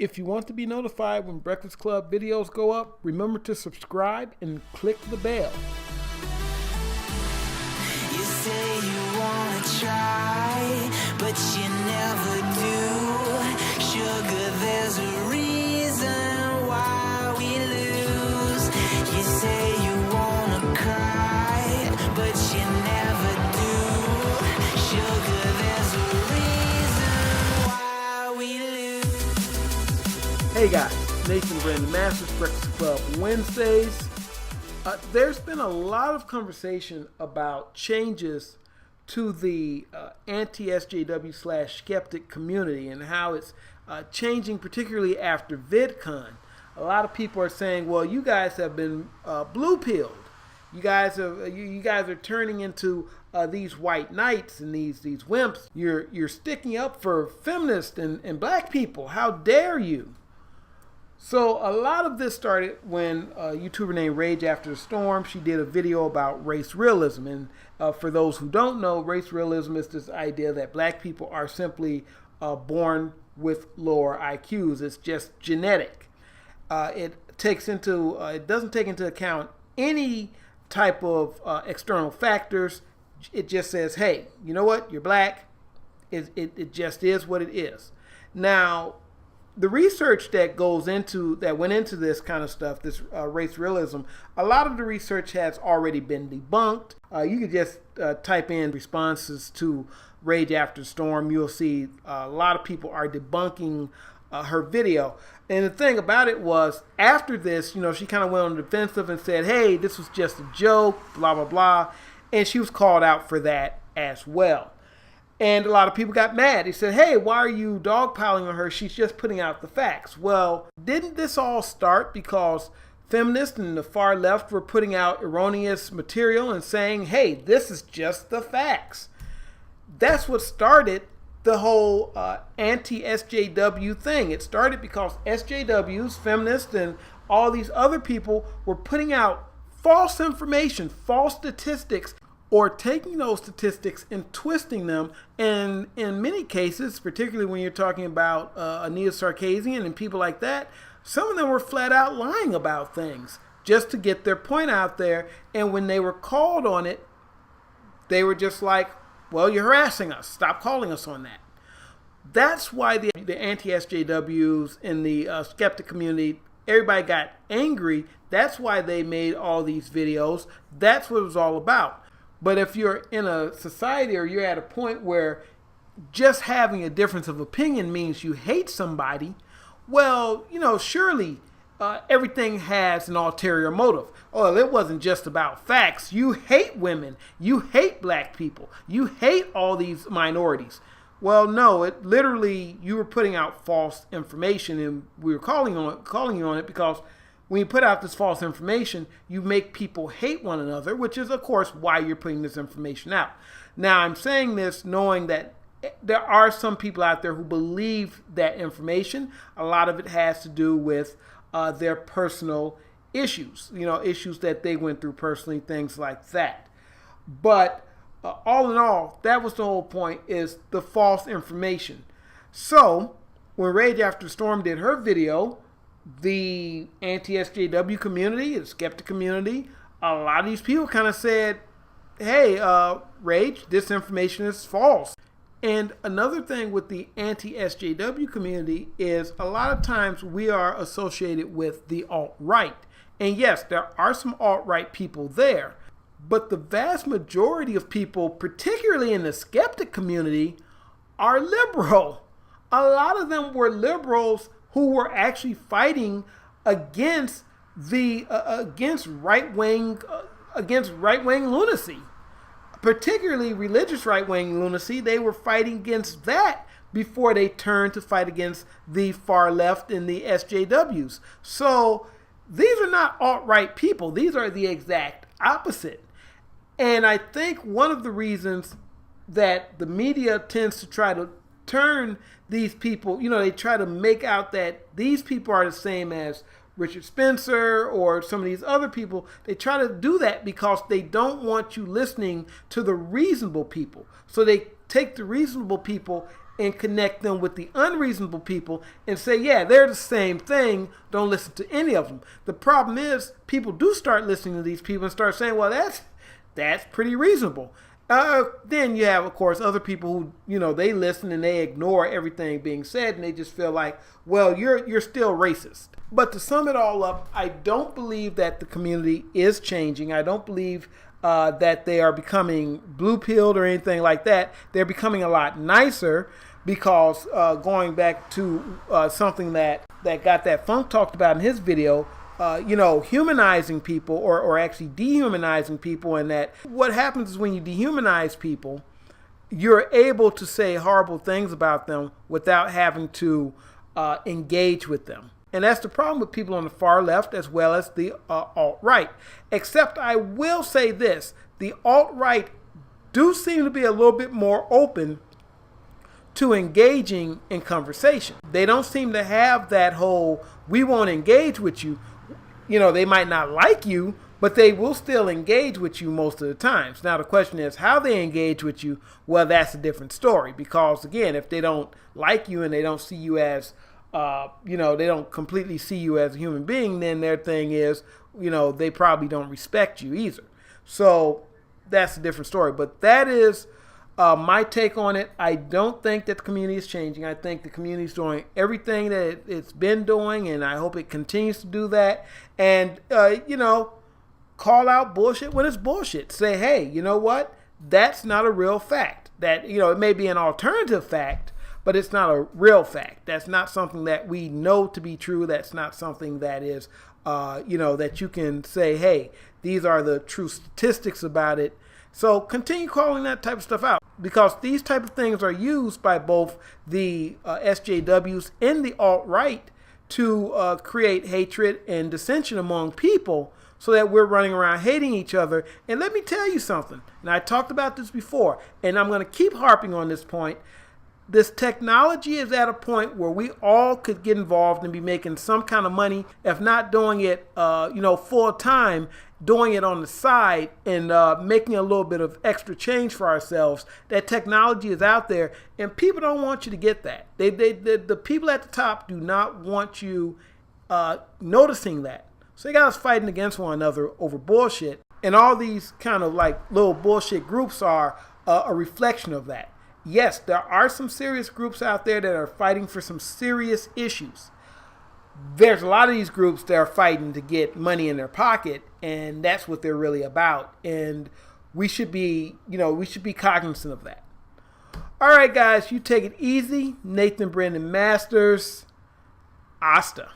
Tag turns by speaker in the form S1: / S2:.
S1: If you want to be notified when Breakfast Club videos go up, remember to subscribe and click the bell.
S2: You say you wanna try, but you never do. Sugar, there's a reason why we lose. You say you wanna cry, but you never do. Sugar, there's a reason why we lose.
S1: Hey guys, Nathan Brandon Masters, Breakfast Club Wednesdays. There's been a lot of conversation about changes to the Anti-SJW / Skeptic Community and how it's changing, particularly after VidCon. A lot of people are saying, well, you guys have been blue-pilled. You guys are turning into these white knights and these wimps. You're sticking up for feminists and black people. How dare you? So a lot of this started when a YouTuber named Rage After the Storm, she did a video about race realism. And for those who don't know, race realism is this idea that black people are simply born with lower IQs. It's just genetic. It doesn't take into account any type of external factors. It just says, hey, you know what? You're black. It just is what it is. Now, the research that went into this kind of stuff, this race realism, a lot of the research has already been debunked. You could just type in responses to Rage After Storm. You'll see a lot of people are debunking her video. And the thing about it was, after this, she kind of went on the defensive and said, hey, this was just a joke, blah, blah, blah. And she was called out for that as well. And a lot of people got mad. They said, hey, why are you dogpiling on her? She's just putting out the facts. Well, didn't this all start because feminists and the far left were putting out erroneous material and saying, hey, this is just the facts? That's what started the whole anti-SJW thing. It started because SJWs, feminists, and all these other people were putting out false information, false statistics, or taking those statistics and twisting them. And in many cases, particularly when you're talking about Anita Sarkeesian and people like that, some of them were flat out lying about things just to get their point out there. And when they were called on it, they were just like, well, you're harassing us. Stop calling us on that. That's why the anti-SJWs in the skeptic community, everybody got angry. That's why they made all these videos. That's what it was all about. But if you're in a society or you're at a point where just having a difference of opinion means you hate somebody, well, surely everything has an ulterior motive. Oh, it wasn't just about facts. You hate women. You hate black people. You hate all these minorities. Well, no, it literally, you were putting out false information, and we were calling you on it because when you put out this false information, you make people hate one another, which is, of course, why you're putting this information out. Now, I'm saying this knowing that there are some people out there who believe that information. A lot of it has to do with their personal issues, issues that they went through personally, things like that. But all in all, that was the whole point, is the false information. So when Rage After Storm did her video, the anti-SJW community, the skeptic community, a lot of these people kind of said, hey, Rage, this information is false. And another thing with the anti-SJW community is a lot of times we are associated with the alt-right. And yes, there are some alt-right people there, but the vast majority of people, particularly in the skeptic community, are liberal. A lot of them were liberals who were actually fighting against right-wing lunacy, particularly religious right-wing lunacy. They were fighting against that before they turned to fight against the far left and the SJWs. So these are not alt-right people. These are the exact opposite. And I think one of the reasons that the media tends to try to turn these people, they try to make out that these people are the same as Richard Spencer or some of these other people. They try to do that because they don't want you listening to the reasonable people. So they take the reasonable people and connect them with the unreasonable people and say, yeah, they're the same thing. Don't listen to any of them. The problem is people do start listening to these people and start saying, well, that's pretty reasonable. Then you have, of course, other people who, they listen and they ignore everything being said, and they just feel like, well, you're still racist. But to sum it all up, I don't believe that the community is changing. I don't believe that they are becoming blue-pilled or anything like that. They're becoming a lot nicer because going back to something that got that Funk talked about in his video, humanizing people or actually dehumanizing people, and that what happens is when you dehumanize people, you're able to say horrible things about them without having to engage with them. And that's the problem with people on the far left as well as the alt-right. Except I will say this, the alt-right do seem to be a little bit more open to engaging in conversation. They don't seem to have that whole, we won't engage with you. They might not like you, but they will still engage with you most of the times. Now, the question is how they engage with you. Well, that's a different story because, again, if they don't like you and they don't see you as, they don't completely see you as a human being, then their thing is, they probably don't respect you either. So that's a different story. But that is my take on it. I don't think that the community is changing. I think the community is doing everything that it's been doing, and I hope it continues to do that. And, call out bullshit when it's bullshit. Say, hey, you know what? That's not a real fact. That, it may be an alternative fact, but it's not a real fact. That's not something that we know to be true. That's not something that is, that you can say, hey, these are the true statistics about it. So continue calling that type of stuff out because these type of things are used by both the SJWs and the alt-right to create hatred and dissension among people so that we're running around hating each other. And let me tell you something, and I talked about this before, and I'm going to keep harping on this point. This technology is at a point where we all could get involved and be making some kind of money, if not doing it, full time, doing it on the side and making a little bit of extra change for ourselves. That technology is out there, and people don't want you to get that. The people at the top do not want you noticing that. So they got us fighting against one another over bullshit, and all these kind of like little bullshit groups are a reflection of that. Yes, there are some serious groups out there that are fighting for some serious issues. There's a lot of these groups that are fighting to get money in their pocket, and that's what they're really about. And we should be cognizant of that. All right, guys, you take it easy. Nathan Brendan Masters, Asta.